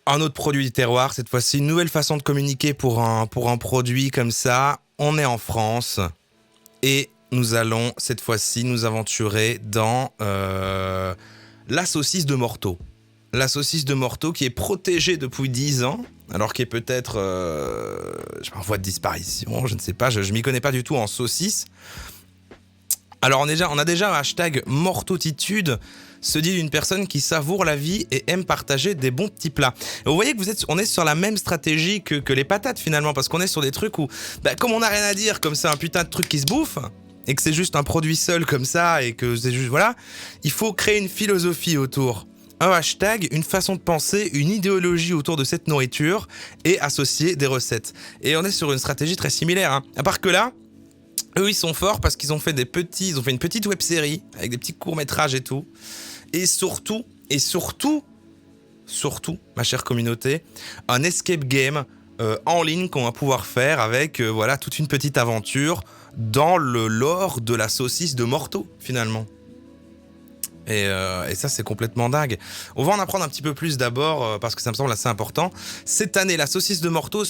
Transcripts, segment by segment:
Un autre produit du terroir, cette fois-ci, une nouvelle façon de communiquer pour un produit comme ça. On est en France et nous allons cette fois-ci nous aventurer dans la saucisse de Morteau. La saucisse de Morteau qui est protégée depuis 10 ans, alors qui est peut-être en voie de disparition, je ne sais pas, je m'y connais pas du tout en saucisse. Alors on a déjà un hashtag Mortotitude, se dit d'une personne qui savoure la vie et aime partager des bons petits plats. Et vous voyez que on est sur la même stratégie que les patates finalement, parce qu'on est sur des trucs où, comme on n'a rien à dire, comme c'est un putain de truc qui se bouffe, et que c'est juste un produit seul comme ça, et que c'est juste, voilà, il faut créer une philosophie autour. Un hashtag, une façon de penser, une idéologie autour de cette nourriture, et associer des recettes. Et on est sur une stratégie très similaire, hein. À part que là, eux, ils sont forts parce qu'ils ont fait ils ont fait une petite web-série avec des petits courts-métrages et tout. Et surtout, ma chère communauté, un escape game en ligne qu'on va pouvoir faire avec voilà, toute une petite aventure dans le lore de la saucisse de Morteau, finalement. Et ça, c'est complètement dingue. On va en apprendre un petit peu plus d'abord, parce que ça me semble assez important. Cette année, la saucisse de Morteau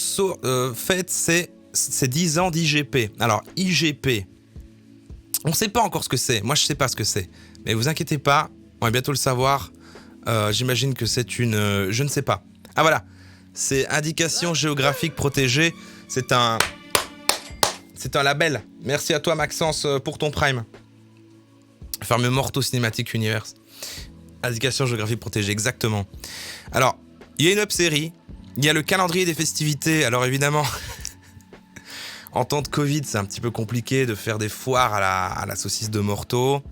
fête ses 10 ans d'IGP. Alors, IGP, on ne sait pas encore ce que c'est. Moi, je ne sais pas ce que c'est. Mais vous inquiétez pas, on va bientôt le savoir. J'imagine que c'est une... je ne sais pas. Ah voilà, c'est indication géographique protégée. C'est un label. Merci à toi, Maxence, pour ton Prime. Fameux Morteau Cinematic Universe. Indication géographique protégée, exactement. Alors, il y a une web-série. Il y a le calendrier des festivités. Alors évidemment... En temps de Covid, c'est un petit peu compliqué de faire des foires à la saucisse de Morteau.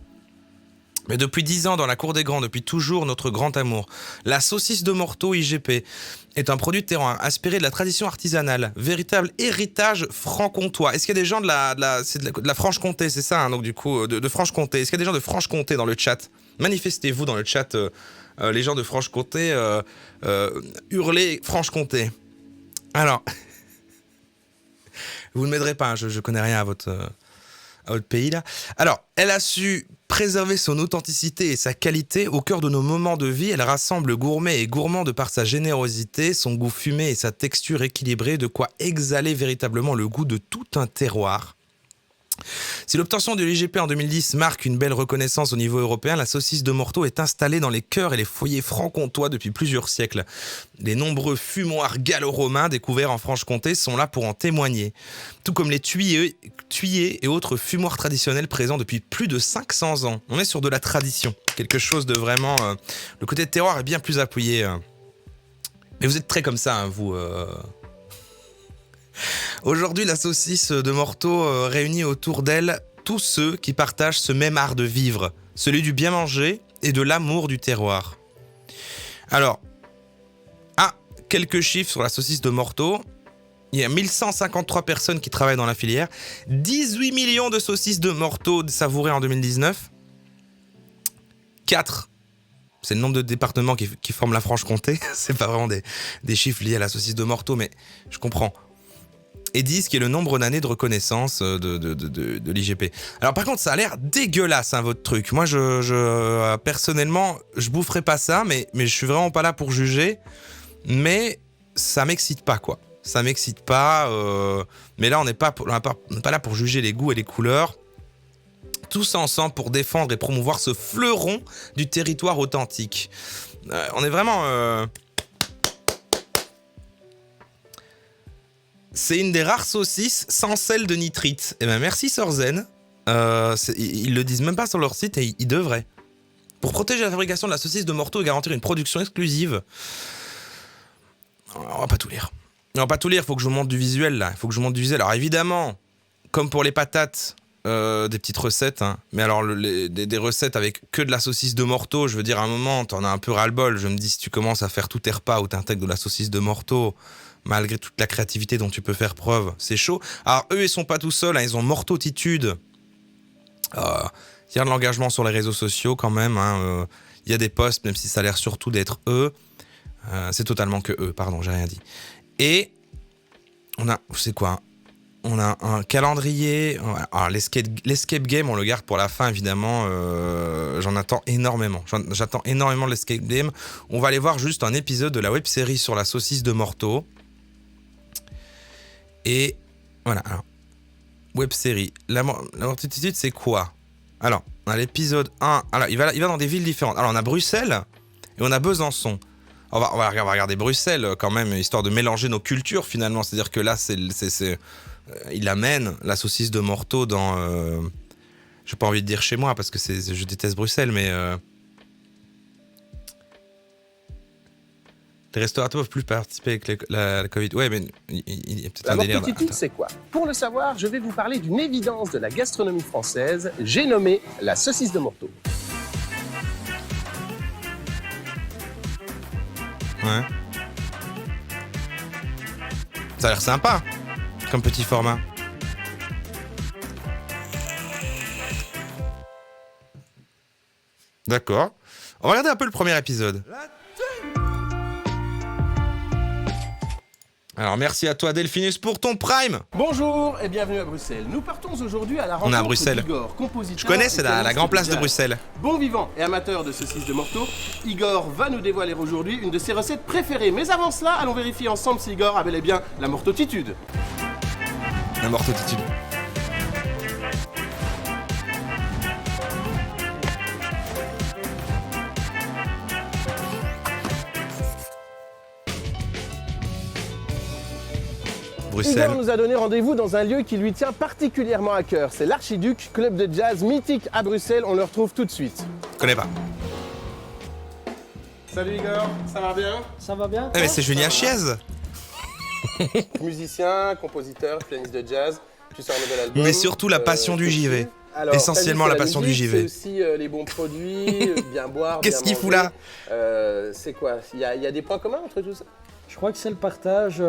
Mais depuis 10 ans, dans la cour des grands, depuis toujours, notre grand amour. La saucisse de Morteau IGP est un produit de terroir inspiré de la tradition artisanale, véritable héritage franc-comtois. Est-ce qu'il y a des gens de la Franche-Comté, c'est ça, hein, donc du coup, de Franche-Comté. Est-ce qu'il y a des gens de Franche-Comté dans le chat? Manifestez-vous dans le chat, les gens de Franche-Comté, hurlez Franche-Comté. Alors... Vous ne m'aiderez pas, hein, je connais rien à votre pays là. Alors, elle a su préserver son authenticité et sa qualité au cœur de nos moments de vie. Elle rassemble gourmet et gourmand de par sa générosité, son goût fumé et sa texture équilibrée, de quoi exhaler véritablement le goût de tout un terroir. Si l'obtention de l'IGP en 2010 marque une belle reconnaissance au niveau européen, la saucisse de Morteau est installée dans les cœurs et les foyers franc-comtois depuis plusieurs siècles. Les nombreux fumoirs gallo-romains découverts en Franche-Comté sont là pour en témoigner. Tout comme les tuyers et autres fumoirs traditionnels présents depuis plus de 500 ans. On est sur de la tradition, quelque chose de vraiment... le côté de terroir est bien plus appuyé. Mais vous êtes très comme ça, hein, vous... Aujourd'hui, la saucisse de Morteau réunit autour d'elle tous ceux qui partagent ce même art de vivre, celui du bien manger et de l'amour du terroir. Alors, quelques chiffres sur la saucisse de Morteau. Il y a 1153 personnes qui travaillent dans la filière, 18 millions de saucisses de Morteau savourées en 2019, 4, c'est le nombre de départements qui forment la Franche-Comté, c'est pas vraiment des chiffres liés à la saucisse de Morteau, mais je comprends. Et 10 qui est le nombre d'années de reconnaissance de l'IGP. Alors par contre, ça a l'air dégueulasse, hein, votre truc. Moi, personnellement, je boufferai pas ça, mais je suis vraiment pas là pour juger. Mais ça m'excite pas, quoi. Ça m'excite pas. Mais là, on n'est pas là pour juger les goûts et les couleurs. Tous ensemble pour défendre et promouvoir ce fleuron du territoire authentique. On est vraiment... C'est une des rares saucisses sans sel de nitrite. Eh ben merci Sorzen. Ils le disent même pas sur leur site et ils devraient. Pour protéger la fabrication de la saucisse de Morteau et garantir une production exclusive. On va pas tout lire. Il faut que je vous montre du visuel là. Alors évidemment, comme pour les patates, des petites recettes. Hein. Mais alors des recettes avec que de la saucisse de Morteau, je veux dire à un moment, t'en as un peu ras-le-bol. Je me dis si tu commences à faire tous tes repas où t'intègres de la saucisse de Morteau, malgré toute la créativité dont tu peux faire preuve, c'est chaud. Alors eux, ils sont pas tout seuls, hein, ils ont Mortotitude. Il y a de l'engagement sur les réseaux sociaux quand même. Hein, il y a des posts, même si ça a l'air surtout d'être eux. C'est totalement que eux, pardon, j'ai rien dit. Et on a, c'est quoi, hein, On a un calendrier. Alors, l'escape game, on le garde pour la fin, évidemment. J'en attends énormément. J'attends énormément l'escape game. On va aller voir juste un épisode de la web-série sur la saucisse de Morteau. Et voilà. Alors, web-série. La mortitude, c'est quoi? Alors, on a l'épisode 1. Alors, il va dans des villes différentes. Alors, on a Bruxelles et on a Besançon. On va regarder Bruxelles quand même, histoire de mélanger nos cultures finalement. C'est-à-dire que là, il amène la saucisse de Morteau dans... j'ai pas envie de dire chez moi parce que je déteste Bruxelles, mais... les restaurateurs peuvent plus participer avec la Covid. Ouais, mais il y a peut-être un délire. La mortitude, c'est quoi? Pour le savoir, je vais vous parler d'une évidence de la gastronomie française. J'ai nommé la saucisse de Morteau. Ouais. Ça a l'air sympa, comme petit format. D'accord. On va regarder un peu le premier épisode. Alors merci à toi Delphinus pour ton Prime. Bonjour et bienvenue à Bruxelles. Nous partons aujourd'hui à la rencontre On est à Bruxelles. d'Igor, compositeur. Je connais, c'est la grande place de Bruxelles. Bon vivant et amateur de saucisses de Morteau, Igor va nous dévoiler aujourd'hui une de ses recettes préférées. Mais avant cela, allons vérifier ensemble si Igor a bel et bien la mortotitude. La mortotitude. Bruxelles. Igor nous a donné rendez-vous dans un lieu qui lui tient particulièrement à cœur. C'est l'Archiduc, club de jazz mythique à Bruxelles. On le retrouve tout de suite. Je connais pas. Salut Igor, ça va bien? Ça va bien? Ah, mais c'est Julien Chiez. Musicien, compositeur, pianiste de jazz. Tu sors un nouvel album. Mais surtout la passion du JV. Alors, essentiellement la passion musique, du JV. C'est aussi les bons produits, bien boire, Qu'est-ce bien qu'il fout là? C'est quoi? Il y a des points communs entre tout ça? Je crois que c'est le partage.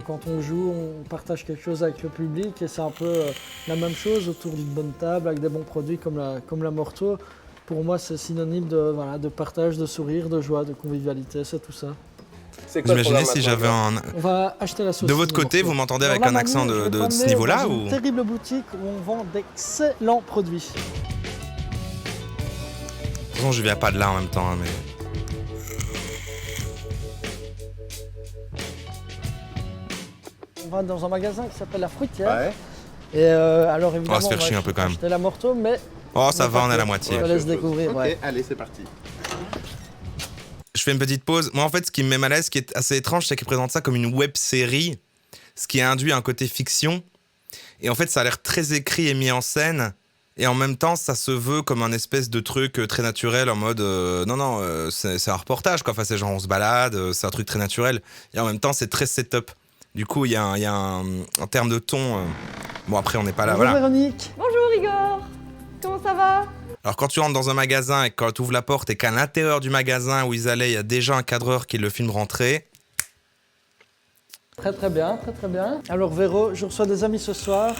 Quand on joue, on partage quelque chose avec le public et c'est un peu la même chose autour d'une bonne table avec des bons produits comme la Morteau. Pour moi, c'est synonyme de partage, de sourire, de joie, de convivialité, c'est tout ça. Imaginez si j'avais un... On va acheter la saucisse. De votre côté, vous m'entendez avec un accent de ce niveau-là ou... Une terrible boutique où on vend d'excellents produits. De toute façon, je viens pas de là en même temps, hein, mais... On va dans un magasin qui s'appelle La Fruitière. Ouais. Et alors évidemment, On va se faire chier un peu quand même. acheter la Morteau, mais... Oh, ça va, on est à la moitié. Je te laisse découvrir, Ok, ouais. allez, c'est parti. Je fais une petite pause. Moi, en fait, ce qui me met mal à l'aise, ce qui est assez étrange, c'est qu'ils présentent ça comme une web-série, ce qui induit un côté fiction. Et en fait, ça a l'air très écrit et mis en scène. Et en même temps, ça se veut comme un espèce de truc très naturel en mode c'est un reportage, quoi. Enfin, c'est genre on se balade, c'est un truc très naturel. Et en même temps, c'est très setup. Du coup, il y a un en termes de ton. Bon, après, on n'est pas là. Bonjour Voilà. Véronique. Bonjour Igor, comment ça va? Alors, quand tu rentres dans un magasin et quand tu ouvres la porte et qu'à l'intérieur du magasin où ils allaient, il y a déjà un cadreur qui le filme rentrer. Très très bien, très très bien. Alors Véro, je reçois des amis ce soir.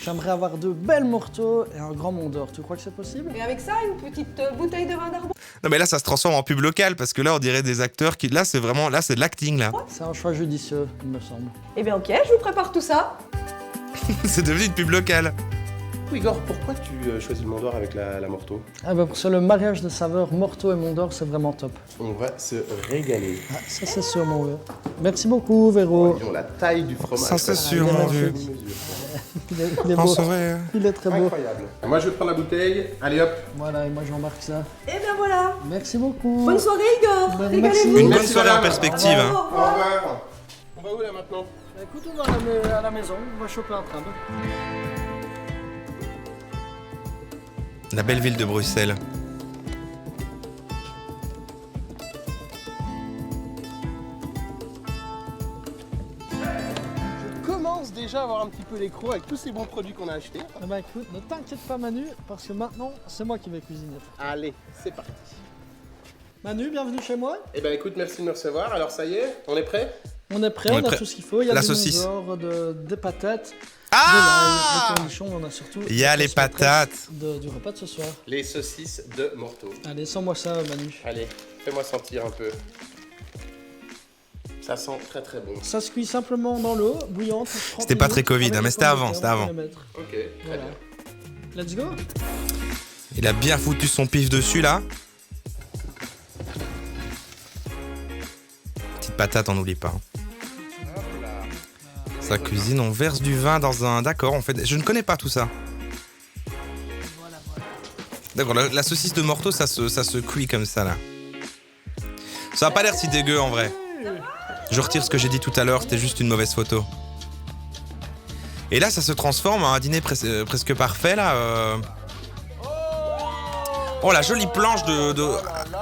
J'aimerais avoir de belles Morteau et un grand Mont d'Or. Tu crois que c'est possible? Et avec ça, une petite bouteille de vin d'Arbon. Non, mais là, ça se transforme en pub local parce que là, on dirait des acteurs qui. Là, c'est vraiment. Là, c'est de l'acting, là. C'est un choix judicieux, il me semble. Eh bien ok, je vous prépare tout ça. C'est devenu une pub locale. Igor, pourquoi tu choisis le Mont d'Or avec la Morteau? Ah bah pour ça, le mariage de saveurs Morteau et Mont d'Or, c'est vraiment top. On va se régaler. Ah, ça c'est sûr, mon vieux. Merci beaucoup, Véro. Voyons la taille du fromage. Ça, c'est sûr, il est mon magnifique. Dieu. Il est En beau. soirée. Il est très beau. Incroyable. Moi, je vais prendre la bouteille. Allez hop. Voilà, et moi je remarque ça. Eh bien voilà. Merci beaucoup. Bonne soirée Igor. Bah, Régalez-vous. merci. Une bonne Merci, soirée en madame. perspective. Au Hein. Au revoir. revoir. On va où là maintenant? Écoute, on va à la maison, on va choper un tram. La belle ville de Bruxelles. Je commence déjà à avoir un petit peu les crocs avec tous ces bons produits qu'on a achetés. Eh ben écoute, ne t'inquiète pas Manu, parce que maintenant, c'est moi qui vais cuisiner. Allez, c'est parti. Manu, bienvenue chez moi. Eh ben écoute, merci de me recevoir. Alors ça y est, on est prêt? On est prêt, On on, est a prêt. tout ce qu'il faut. Il y a La du saucisse. Mont d'Or, des patates, Ah des cornichons, on en a surtout. Il y a les Parce qu'on est patates. prêt Du repas de ce soir. Les saucisses de Morteau. Allez, sens-moi ça Manu. Allez, fais-moi sentir un peu. Ça sent très très bon. Ça se cuit simplement dans l'eau bouillante. 30 C'était pas très minutes, Covid, avec hein, mais les c'était pommes de avant, terre, c'était on peut avant. les mettre. Ok, très Voilà. bien. Let's go. Il a bien foutu son pif dessus là. Petite patate, on n'oublie pas. Sa cuisine, on verse du vin dans un... D'accord, on fait... Je ne connais pas tout ça. D'accord, la saucisse de morteau, ça se cuit comme ça là. Ça a pas l'air si dégueu en vrai. Je retire ce que j'ai dit tout à l'heure, c'était juste une mauvaise photo. Et là, ça se transforme en un dîner presque parfait là. Oh, la jolie planche de...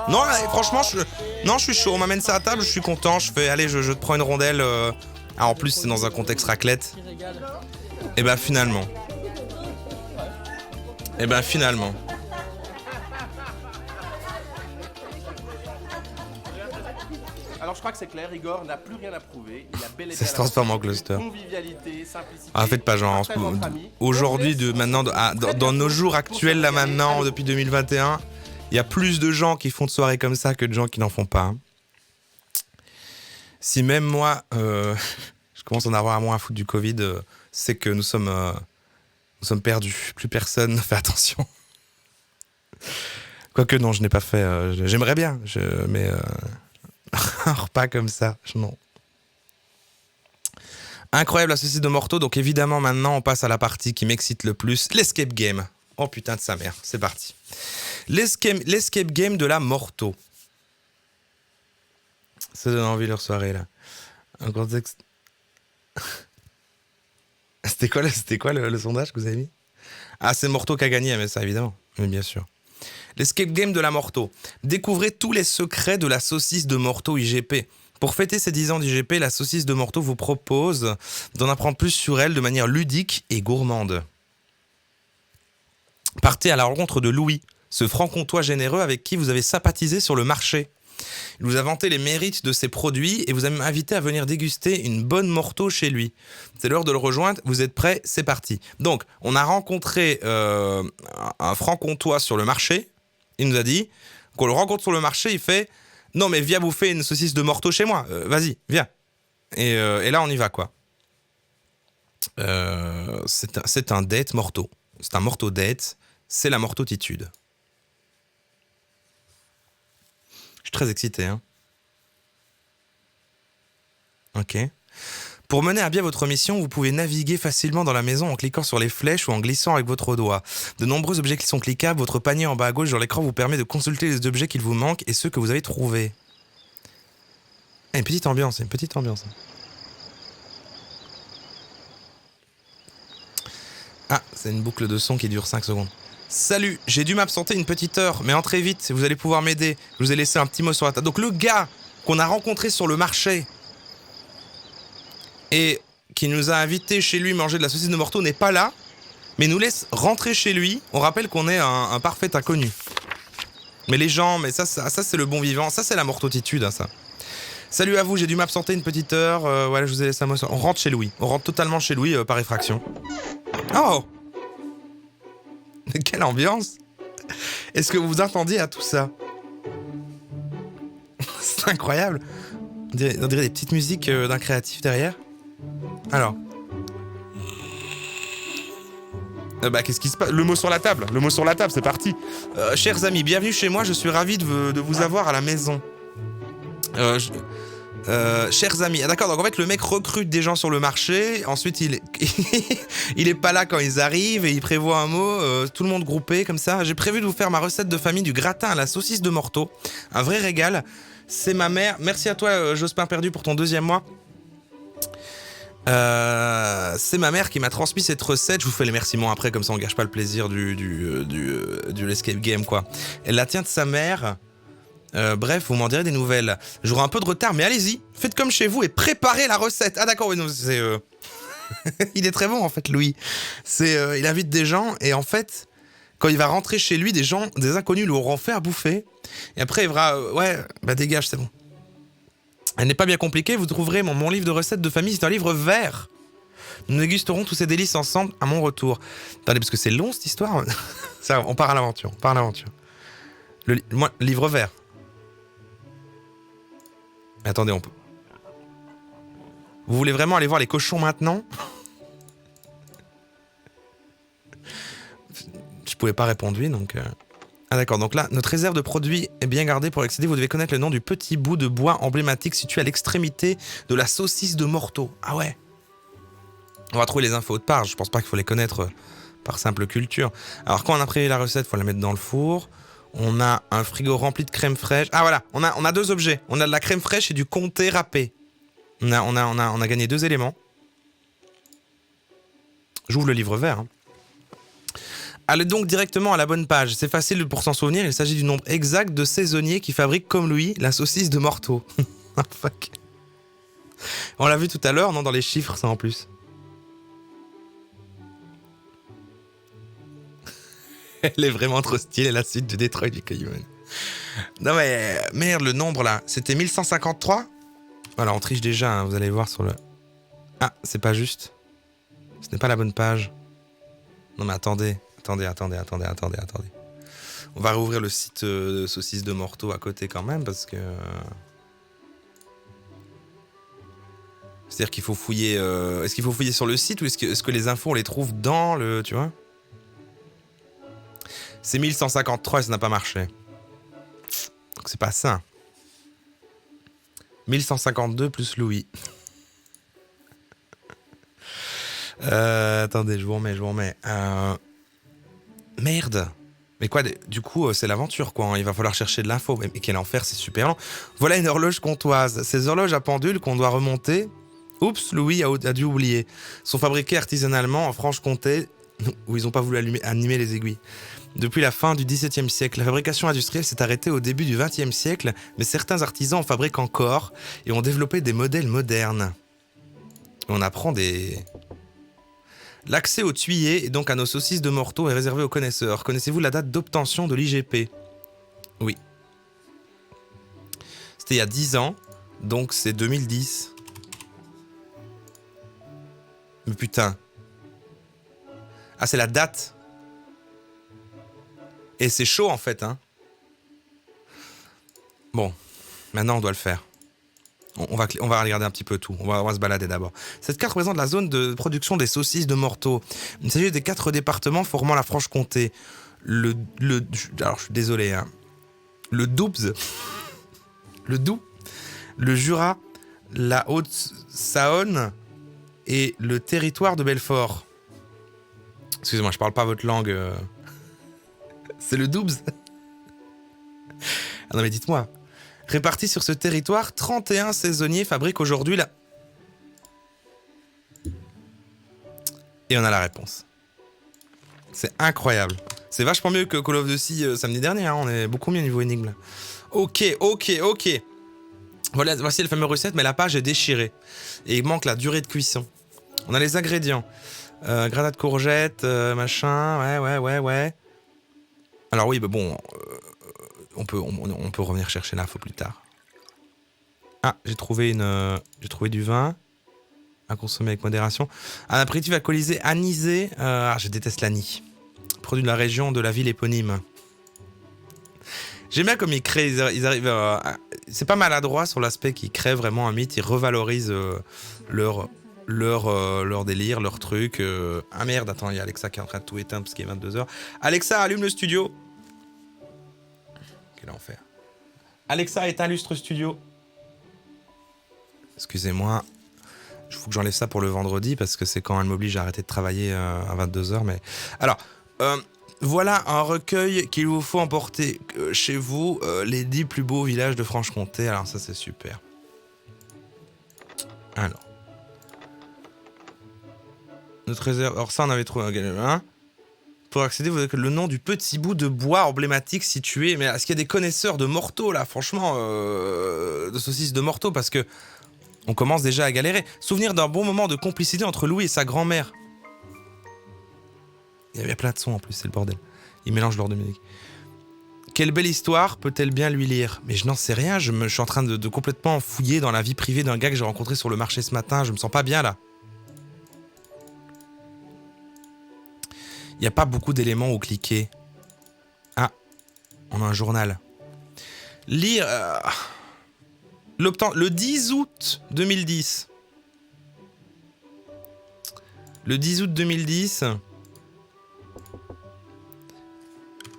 Non, franchement, je suis chaud. On m'amène ça à table, je suis content. Je fais, allez, je te prends une rondelle. Ah, en plus, c'est dans un contexte raclette. Et ben finalement. Alors je crois que c'est clair, Igor n'a plus rien à prouver. Il a bel et Ça bien se transforme en cluster. convivialité, simplicité. Ah, faites pas genre. partage entre amis. Aujourd'hui, maintenant, dans nos jours actuels, là maintenant, depuis 2021, il y a plus de gens qui font de soirées comme ça que de gens qui n'en font pas. Hein. Si même moi, je commence à en avoir moins à foutre du Covid, c'est que nous sommes perdus. Plus personne ne fait attention. Quoique non, je n'ai pas fait. J'aimerais bien, mais un repas comme ça, non. Incroyable la saucisse de morteau. Donc évidemment, maintenant, on passe à la partie qui m'excite le plus, l'escape game. Oh putain de sa mère, c'est parti. L'escape game de la morteau. Ça donne envie leur soirée là. Un contexte. C'était quoi le sondage que vous avez mis? Ah, c'est Morteau qui a gagné, mais ça évidemment. Mais bien sûr. L'escape game de la Morteau. Découvrez tous les secrets de la saucisse de Morteau IGP. Pour fêter ses 10 ans d'IGP, la saucisse de Morteau vous propose d'en apprendre plus sur elle de manière ludique et gourmande. Partez à la rencontre de Louis, ce franc-comtois généreux avec qui vous avez sympathisé sur le marché. Il vous a vanté les mérites de ses produits et vous a même invité à venir déguster une bonne Morteau chez lui. C'est l'heure de le rejoindre, vous êtes prêts, c'est parti. Donc, on a rencontré un franc-comtois sur le marché. Il nous a dit qu'on le rencontre sur le marché, il fait « Non mais viens bouffer une saucisse de Morteau chez moi, vas-y, viens ». Et là, on y va quoi. C'est un date Morteau. C'est un Morteau date, c'est la Morteautitude. Je suis très excité, hein. Ok. Pour mener à bien votre mission, vous pouvez naviguer facilement dans la maison en cliquant sur les flèches ou en glissant avec votre doigt. De nombreux objets qui sont cliquables, votre panier en bas à gauche sur l'écran vous permet de consulter les objets qu'il vous manque et ceux que vous avez trouvés. Ah, une petite ambiance. Ah, c'est une boucle de son qui dure 5 secondes. Salut, j'ai dû m'absenter une petite heure, mais entrez vite, vous allez pouvoir m'aider. Je vous ai laissé un petit mot sur la table. Donc le gars qu'on a rencontré sur le marché et qui nous a invités chez lui manger de la saucisse de Morteau n'est pas là, mais nous laisse rentrer chez lui. On rappelle qu'on est un parfait inconnu. Mais les gens, mais ça c'est le bon vivant, ça c'est la mortotitude, hein, ça. Salut à vous, j'ai dû m'absenter une petite heure, voilà, je vous ai laissé un mot sur... On rentre chez Louis, on rentre totalement chez Louis par effraction. Oh! Quelle ambiance! Est-ce que vous vous attendiez à tout ça? C'est incroyable! On dirait des petites musiques d'un créatif derrière. Alors. Qu'est-ce qui se passe? Le mot sur la table, c'est parti! Chers amis, bienvenue chez moi, je suis ravi de vous avoir à la maison. Chers amis, ah d'accord, donc en fait le mec recrute des gens sur le marché, ensuite il est pas là quand ils arrivent et il prévoit un mot, tout le monde groupé comme ça. J'ai prévu de vous faire ma recette de famille du gratin à la saucisse de Morteau, un vrai régal. C'est ma mère, merci à toi Jospin Perdu pour ton 2e mois. C'est ma mère qui m'a transmis cette recette. Je vous fais les remerciements après, comme ça on gâche pas le plaisir du l'escape game quoi. Elle la tient de sa mère. Bref, vous m'en direz des nouvelles. J'aurai un peu de retard, mais allez-y, faites comme chez vous et préparez la recette. Ah d'accord, oui, non, c'est... il est très bon en fait, Louis. Il invite des gens et en fait, quand il va rentrer chez lui, des inconnus lui auront fait à bouffer. Et après, il verra, dégage, c'est bon. Elle n'est pas bien compliquée, vous trouverez mon livre de recettes de famille, c'est un livre vert. Nous dégusterons tous ces délices ensemble à mon retour. Attendez, parce que c'est long cette histoire. Ça, on part à l'aventure, livre vert. Attendez, on peut... Vous voulez vraiment aller voir les cochons maintenant? Je pouvais pas répondre oui, donc... Ah d'accord, donc là, notre réserve de produits est bien gardée. Pour accéder, vous devez connaître le nom du petit bout de bois emblématique situé à l'extrémité de la saucisse de Morteau. Ah ouais. On va trouver les infos de part, je pense pas qu'il faut les connaître par simple culture. Alors quand on a pris la recette, il faut la mettre dans le four. On a un frigo rempli de crème fraîche. Ah voilà, on a deux objets. On a de la crème fraîche et du comté râpé. On a gagné 2 éléments. J'ouvre le livre vert. Hein. Allez donc directement à la bonne page. C'est facile pour s'en souvenir. Il s'agit du nombre exact de saisonniers qui fabriquent comme lui la saucisse de Morteau. Ah, fuck. On l'a vu tout à l'heure, non? Dans les chiffres, ça en plus. Elle est vraiment trop stylée, la suite de Detroit Become Human. Non mais, merde, le nombre là, c'était 1153? Voilà, on triche déjà, hein, vous allez voir sur le... Ah, c'est pas juste. Ce n'est pas la bonne page. Non mais attendez. On va rouvrir le site de saucisse de Morteau à côté quand même, parce que... C'est-à-dire qu'il faut fouiller... Est-ce qu'il faut fouiller sur le site ou est-ce que les infos, on les trouve dans le... Tu vois? C'est 1153 et ça n'a pas marché. Donc c'est pas ça. 1152 plus Louis. Attendez, je vous remets. Merde. Mais quoi, du coup, c'est l'aventure, quoi. Il va falloir chercher de l'info. Mais quel enfer, c'est super lent. Voilà une horloge comptoise. Ces horloges à pendule qu'on doit remonter. Oups, Louis a dû oublier. Sont fabriquées artisanalement en Franche-Comté, où ils n'ont pas voulu animer les aiguilles. Depuis la fin du XVIIe siècle, la fabrication industrielle s'est arrêtée au début du XXe siècle, mais certains artisans en fabriquent encore et ont développé des modèles modernes. On apprend des... L'accès aux tuyers et donc à nos saucisses de Morteau est réservé aux connaisseurs. Connaissez-vous la date d'obtention de l'IGP? Oui. C'était il y a 10 ans, donc c'est 2010. Mais putain. Ah, c'est la date. Et c'est chaud en fait, hein. Bon, maintenant on doit le faire. On va regarder un petit peu tout. On va se balader d'abord. Cette carte représente la zone de production des saucisses de Morteau. Il s'agit des 4 départements formant la Franche-Comté. Alors je suis désolé, hein. Le Doubs, le Doubs, le Jura, la Haute-Saône et le territoire de Belfort. Excusez-moi, je parle pas votre langue. C'est le Doubs. Ah non mais dites-moi. Répartis sur ce territoire, 31 saisonniers fabriquent aujourd'hui la... Et on a la réponse. C'est incroyable. C'est vachement mieux que Call of Duty samedi dernier, hein. On est beaucoup mieux niveau énigme. Ok. Voilà, voici la fameuse recette, mais la page est déchirée. Et il manque la durée de cuisson. On a les ingrédients. Granat de courgettes, machin, ouais. Alors oui, bah bon, on peut revenir chercher l'info plus tard. Ah, j'ai trouvé du vin à consommer avec modération. Un apéritif alcoolisé anisé. Je déteste l'anis. Produit de la région de la ville éponyme. J'aime bien comme ils créent, ils arrivent. C'est pas maladroit sur l'aspect qu'ils créent vraiment un mythe. Ils revalorisent leur délire, leur truc. Ah merde, attends, il y a Alexa qui est en train de tout éteindre parce qu'il est 22h. Alexa, allume le studio. Quel enfer. Alexa, éteins Lustre Studio. Excusez-moi. Il faut que j'enlève ça pour le vendredi parce que c'est quand elle m'oblige à arrêter de travailler à 22h. Mais... Alors, voilà un recueil qu'il vous faut emporter chez vous. Les 10 plus beaux villages de Franche-Comté. Alors ça, c'est super. Alors. Notre réserve... Alors ça, on avait trouvé un... Pour accéder, vous avez le nom du petit bout de bois emblématique situé... Mais est-ce qu'il y a des connaisseurs de Morteau, là? Franchement, de saucisses de Morteau, parce que... On commence déjà à galérer. Souvenir d'un bon moment de complicité entre Louis et sa grand-mère. Il y avait plein de sons en plus, c'est le bordel. Il mélange l'ordre de musique. Quelle belle histoire peut-elle bien lui lire? Mais je n'en sais rien, je suis en train de complètement fouiller dans la vie privée d'un gars que j'ai rencontré sur le marché ce matin. Je me sens pas bien là. Il n'y a pas beaucoup d'éléments où cliquer. Ah, on a un journal. Lire... Le 10 août 2010. Le 10 août 2010.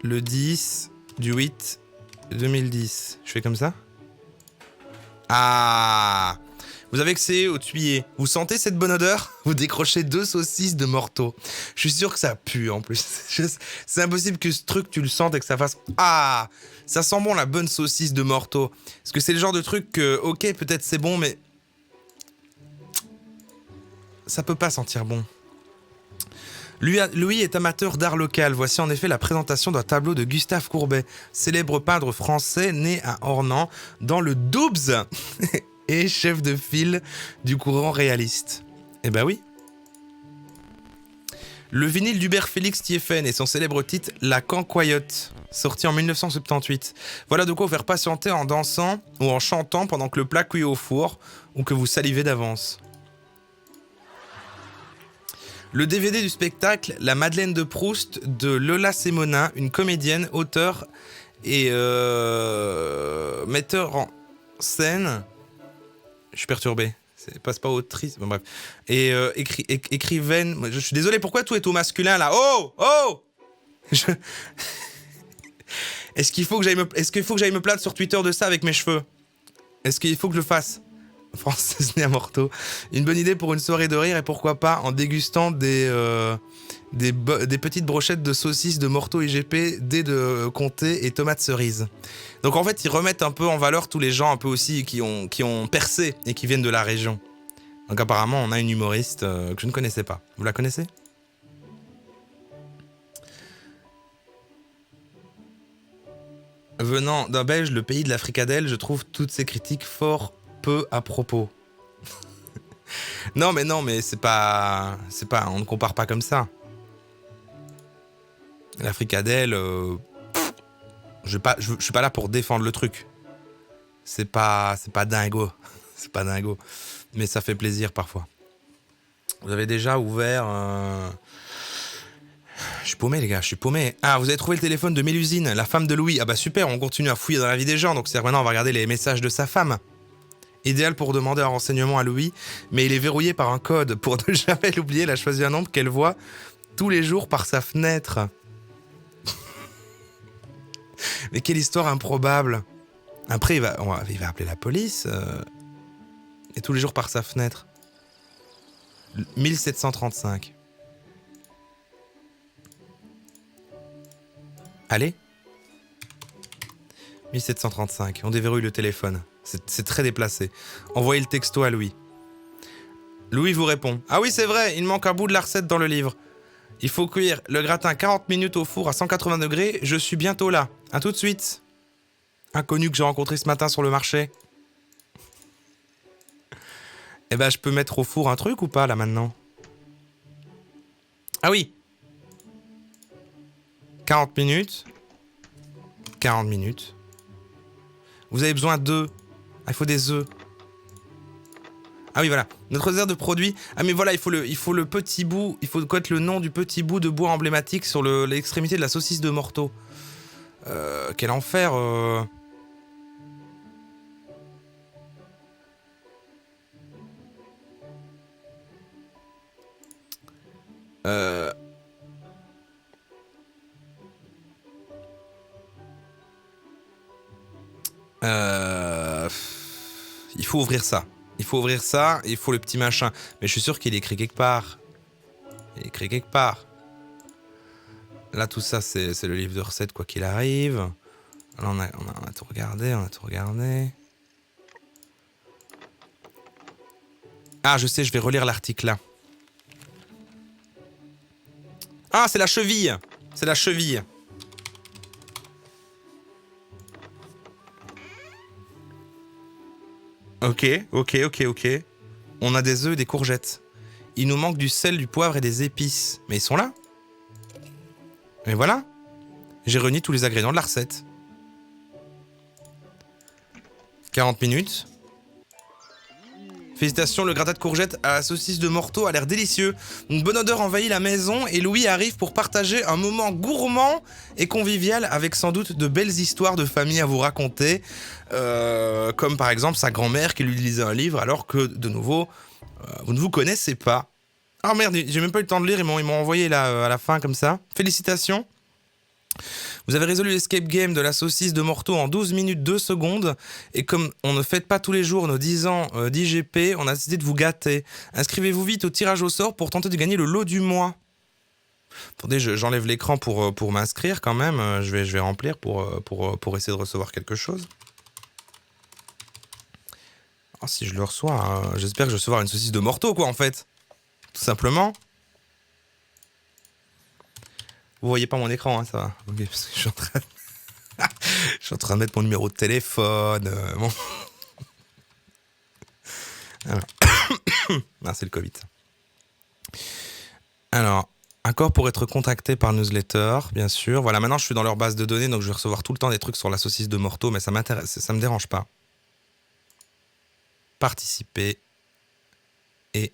Le 10 du 8 2010. Je fais comme ça? Ah! Vous avez accès au tuyau. Vous sentez cette bonne odeur? Vous décrochez 2 saucisses de morteau. Je suis sûr que ça pue en plus. C'est impossible que ce truc, tu le sentes et que ça fasse... Ah! Ça sent bon la bonne saucisse de morteau. Parce que c'est le genre de truc que, ok, peut-être c'est bon, mais... ça peut pas sentir bon. Louis est amateur d'art local. Voici en effet la présentation d'un tableau de Gustave Courbet, célèbre peintre français né à Ornans, dans le Doubs et chef de file du courant réaliste. Eh ben oui. Le vinyle d'Hubert Félix Thieffen et son célèbre titre La Cancoyote, sorti en 1978. Voilà de quoi vous faire patienter en dansant ou en chantant pendant que le plat cuit au four ou que vous salivez d'avance. Le DVD du spectacle La Madeleine de Proust de Lola Semonin, une comédienne, auteure et metteur en scène. Je suis perturbé. C'est pas autrice. Bon, bref. Et écrivaine. Je suis désolé, pourquoi tout est au masculin là? Oh! Oh! Est-ce qu'il faut que j'aille me plaindre sur Twitter de ça avec mes cheveux? Est-ce qu'il faut que je le fasse? Française née à Morteau. Une bonne idée pour une soirée de rire et pourquoi pas en dégustant des petites brochettes de saucisses de Morteau IGP, dés de comté et tomates cerises. Donc en fait, ils remettent un peu en valeur tous les gens un peu aussi qui ont percé et qui viennent de la région. Donc apparemment, on a une humoriste que je ne connaissais pas. Vous la connaissez ? Venant d'un Belge, le pays de la fricadelle, je trouve toutes ces critiques fort peu à propos. non mais c'est pas, on ne compare pas comme ça. La fricadelle, je suis pas là pour défendre le truc. C'est pas dingo, c'est pas dingo, mais ça fait plaisir parfois. Vous avez déjà ouvert. Je suis paumé les gars, je suis paumé. Ah, vous avez trouvé le téléphone de Mélusine, la femme de Louis. Ah bah super, on continue à fouiller dans la vie des gens, donc c'est maintenant on va regarder les messages de sa femme. Idéal pour demander un renseignement à Louis, mais il est verrouillé par un code. Pour ne jamais l'oublier, elle a choisi un nombre qu'elle voit tous les jours par sa fenêtre. Mais quelle histoire improbable. Après, il va appeler la police. Et tous les jours par sa fenêtre. 1735. Allez. 1735. On déverrouille le téléphone. C'est très déplacé. Envoyez le texto à Louis. Louis vous répond. Ah oui, c'est vrai, il manque un bout de la recette dans le livre. Il faut cuire le gratin 40 minutes au four à 180 degrés. Je suis bientôt là. À tout de suite. Inconnu que j'ai rencontré ce matin sur le marché. Eh ben, je peux mettre au four un truc ou pas, là, maintenant? Ah oui. 40 minutes. 40 minutes. Vous avez besoin d'œufs. Ah, il faut des œufs. Ah oui, voilà. Notre réserve de produits. Ah, mais voilà, il faut le petit bout. Il faut connaître le nom du petit bout de bois emblématique sur l'extrémité de la saucisse de Morteau. Quel enfer. Il faut ouvrir ça. Il faut ouvrir ça et il faut le petit machin. Mais je suis sûr qu'il est écrit quelque part. Il est écrit quelque part. Là, tout ça, c'est le livre de recettes, quoi qu'il arrive. Là, on a tout regardé, Ah, je sais, je vais relire l'article là. Ah, c'est la cheville. C'est la cheville. Ok. On a des œufs et des courgettes. Il nous manque du sel, du poivre et des épices. Mais ils sont là. Mais voilà. J'ai réuni tous les ingrédients de la recette. 40 minutes. Félicitations, le gratin de courgettes à la saucisse de Morteau a l'air délicieux. Une bonne odeur envahit la maison et Louis arrive pour partager un moment gourmand et convivial avec sans doute de belles histoires de famille à vous raconter. Comme par exemple sa grand-mère qui lui lisait un livre alors que, de nouveau, vous ne vous connaissez pas. Oh merde, j'ai même pas eu le temps de lire, ils m'ont envoyé là à la fin comme ça. Félicitations. Vous avez résolu l'escape game de la saucisse de Morteau en 12 minutes 2 secondes. Et comme on ne fête pas tous les jours nos 10 ans d'IGP, on a décidé de vous gâter. Inscrivez-vous vite au tirage au sort pour tenter de gagner le lot du mois. Attendez, j'enlève l'écran pour m'inscrire quand même. Je vais remplir pour essayer de recevoir quelque chose. Oh, si je le reçois, hein, j'espère que je vais recevoir une saucisse de Morteau, quoi, en fait. Tout simplement. Vous voyez pas mon écran, hein, ça va. Ok, parce que je suis en train de mettre mon numéro de téléphone. Bon. Alors. Ah, c'est le Covid. Alors, accord pour être contacté par newsletter, bien sûr. Voilà, maintenant je suis dans leur base de données, donc je vais recevoir tout le temps des trucs sur la saucisse de Morteau, mais ça m'intéresse, ça me dérange pas. Participer. Et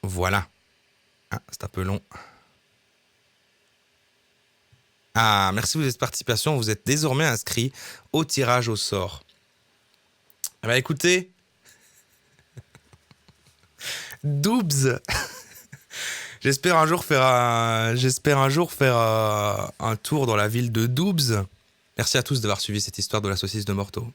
voilà. Ah, c'est un peu long. Ah, merci de votre participation. Vous êtes désormais inscrit au tirage au sort. Eh ben, écoutez. Doubs. J'espère un jour faire un tour dans la ville de Doubs. Merci à tous d'avoir suivi cette histoire de la saucisse de Morteau.